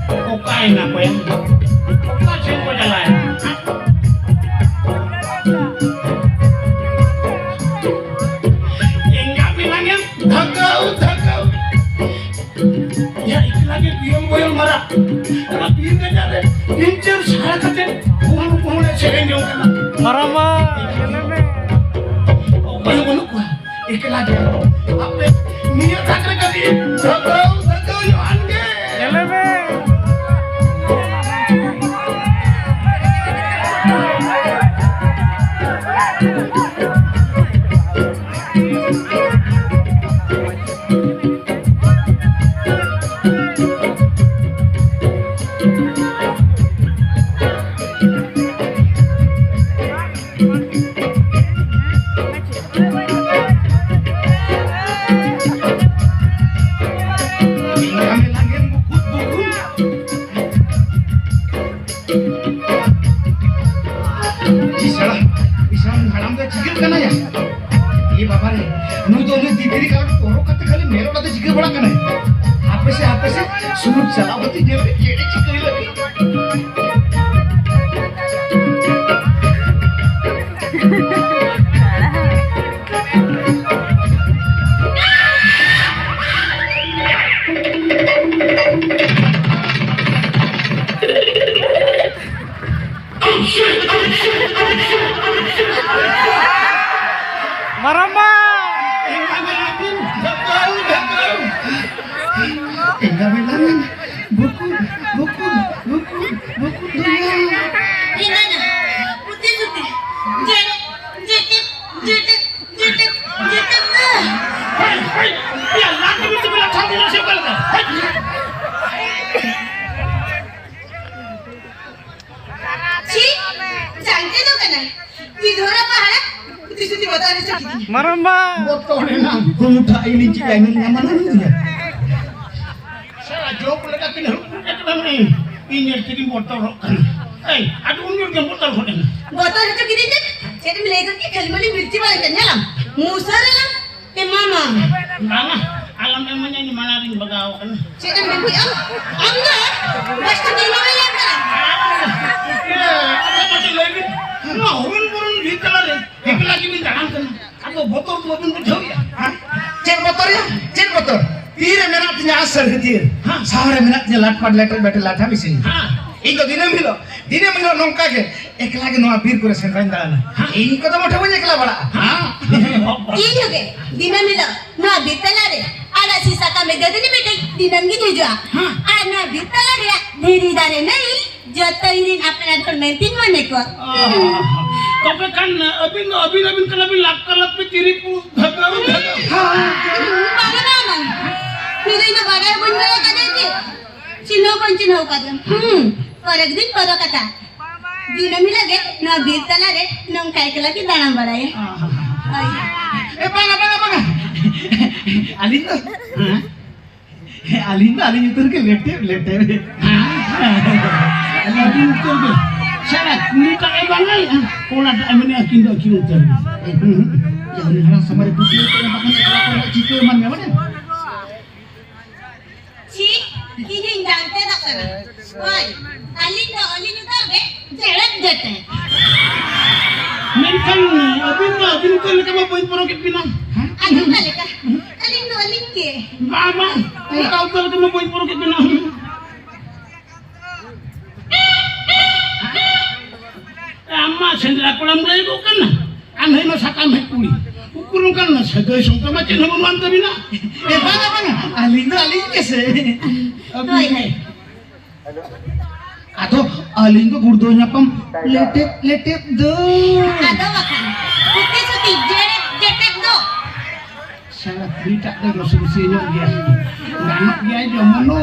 Kukain ako yan. Kukain ko jalan. Yang kami lang yan, dhagaw. Ya, lagi boyong marah. Karena biar ka jare, incer salah kate, puhun sering yung kana. Marama. Boyong ko. Lagi. Ape, niya takre kali. Dhagaw yung angge. Eleme. Marama. Marama. Botol na. Gumuda ini jika ini nyaman dia. Saya jawab lagi kini. Ini jadi botol kan. Aduh undur yang botol kan. Botol itu gini kan? Jadi melihat ni kalau meli mirci balik kan nyalam. Musara lah. Mama. Mama. Alam emangnya ini mana ring bagaw kan? Jadi meli anda. Pasti di mana ya kan? Ya, apa macam lagi? Nah, urun di kalah deh. Ikut lagi minta kan? Aku botol tu pun berjauh ya. Cek motor. Tire menatnya asal hetir. Sahare menatnya latpat betul lat habis ini. Indo dina milo nongka ke. Ekla ke noa bir kure sentrain dalana. Ini kota motor punya ekla bala. Ini oke. Dina milo. No bitalare. Ada sisa kami jadi ni betul dinam gitu juga. Ana bitalare. Diri dari nai. Jatuh ini apa yang termentin mana kau? Tapi kan abin kalau lak pe tiri pu dhagaw. Bagaimana? Bila itu bagai pun boleh kata ni. Cino kata. Korak din korak kata. Dina mila ke, na bitala re, nong kai kala ki danam badai. Banga. Alin itu ke lete. Alin itu ke. Syarat, ni tak bangai. Kola tak ambil akin tu. Ya ni harang sama ada putih tu nak makan kalau cika mana mana. Ci, kini jangan tak sana. Woi, alin itu ke, jelat jete. Mereka abin tu lekas apa poin porokit pinang. Aduh kalika, alin ke. Mama, kau tu lekas apa poin porokit pinang. Ama sendiri kolam gaya itu kan, aneh masa kami kuli, ukurung kan segai sungka macam nama mantap bina. Banga. Alin kese. Atau alin tu gurdonya pam lete do. Ada makan. Putih suti jetek do. Sangat tidak ada resolusinya dia. Anak dia aja mana,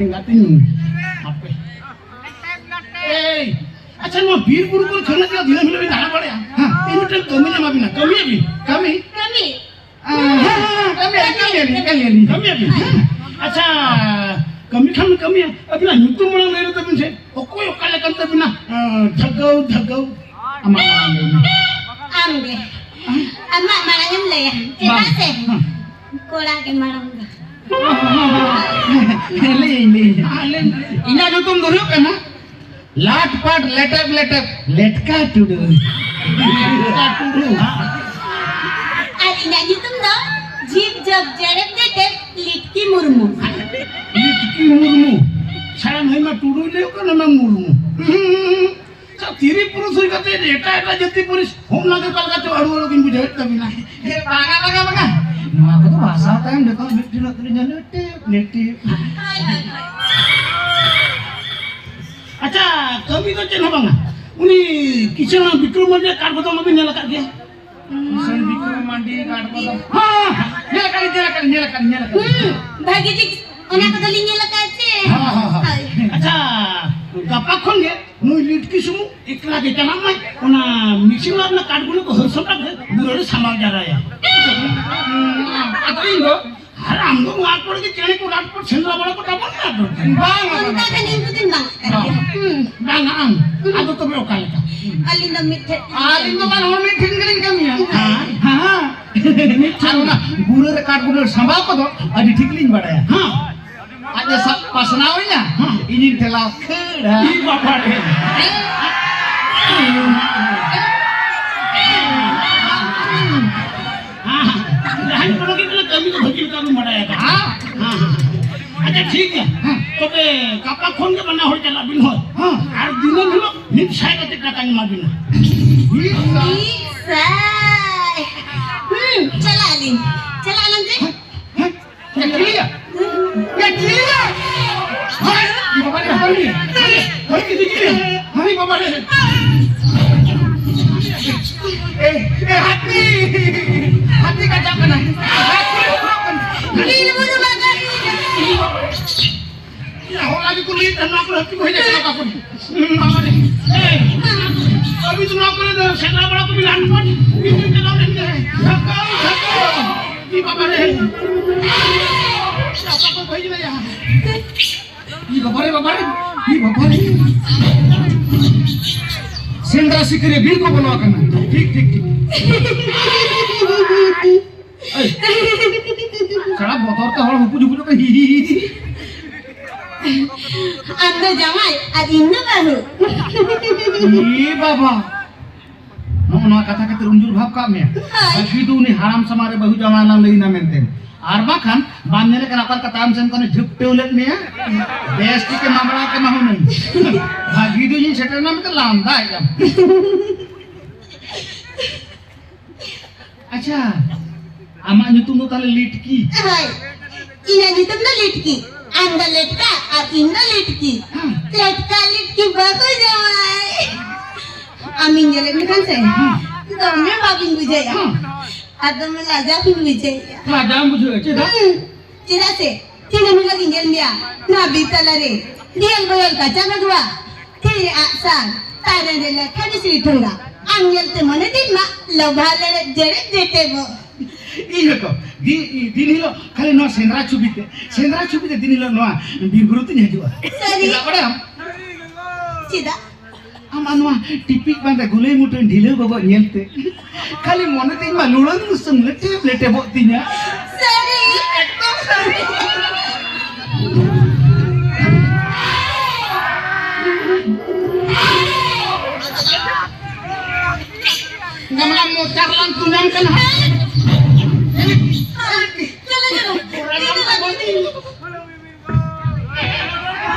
tinggal apa? अच्छा मैं बीर पुर को खाना दिया धीरे धीरे डालना पड़ेगा इन होटल कमी ना माबिना कमी अभी अच्छा कमी है अभी ना नुतु मना ले रहे तो बिन से ओकोय ओकाले करते बिना धगाव ambe amma marangin le ya kita se kola ke marang Inya nyutum dulu kan? Lat pat letep letka tudu. Ari na gitum do jeep जब जड़प देते लिटकी मुर्मू लिटकी मुर्मू सारा नहीं मैं टूडू ले का ना मैं मुर्मू तो तीरी पुरुष ही कहते एटा जति पुरुष होम लगे कल का तो अड़ू किन बुझे तभी ना ये बागा नवा को तो भाषा होता है देखो लिट्टी ना तुरी लेटे अच्छा कभी तो चेन बांगा उनी किचन बिक्रम मंडी काट बतो मबी नेला कर गया किशन बिक्रम मंडी काट बतो हां नेला कर भागी जी ओना को दलिंगे लगाते हां अच्छा गप्पा खोल गए नु लिटकी सुमु एकला के चला मैं ओना मिक्सिंग वाला काट गुलो को हरसम का बुरे समाज जा रहा है अतई दो हराम दो आग पड़ के चने को रात पर छिंदला बड़ा को डबल ना दो उनका का नींद दिन बांग आम अब तो बे ओकाले का अली न मिठे आलिंग तो बार हमें ठिंगरिंग कमिया हां ना बुरे रे काट गुलो संभाल को दो अभी ठिकलिंग बड़ा है हां आज सब पसना हुई ना ini telah kera ई बाबा रे हां को की कमी तो भजिल का मड़ाया था हां अच्छा ठीक है तो बे कपड़ा खोन के बना हो चला बिन हो हां और दिनो मिलो नित साई का टिकटा काई मा बिन चला अली चला Ali ya kilia hai bapak रे hari किती किली hari बाबा रे hati का जाप ना नील मुरु लगा या हो लगी कुली धन्ना पर हत्ती को जाए का कुली बाबा रे अभी तो ना करे दो सेना बड़ा को भी लान पड़ बीच में नाम लेंगे धक्का ई बाबा रे apa kau bayi ni ya? Ini bapak ni. Sendra sikire bil ko banawa karna. ठीक. Kala motor ka hol hupu ka hi. Anda jamai ad inna bahu. Iya baba. Mau kata-kata unjur bab kami. Begitu nih haram samare bahu jamanan leina maintain. और बाखन बांधने के नापर कताम से कोने झुकते उलट में है बेस्टी के मामला के महू नहीं भागी दो ये सेटर नाम तो लांदा एकदम अच्छा आमा nyutum तो ताले लिटकी हाय इना nyutum ना लिटकी अंदर लिटका और इंदा लिटकी लिटकी बाको जाए आमीन जले में कौन से तो मैं bobbin बुझाया ada melajar bijaya pelajaran bujuk cida cida se tina mula ginjal dia nabi talare dia boyol kaca dua tiri aksan tare dela kadi sri thunga angel te mone dimma lobhale jere dete bo iya ko di lo kali no sendra chubite di lo no birguruti nya jua sari pada cida amanwa tipik banda gulai mutun dhile gogo nyelte kali mone te ma lulan musum lete boktinya sari ekdom sari ngamla mocar lan tunang kan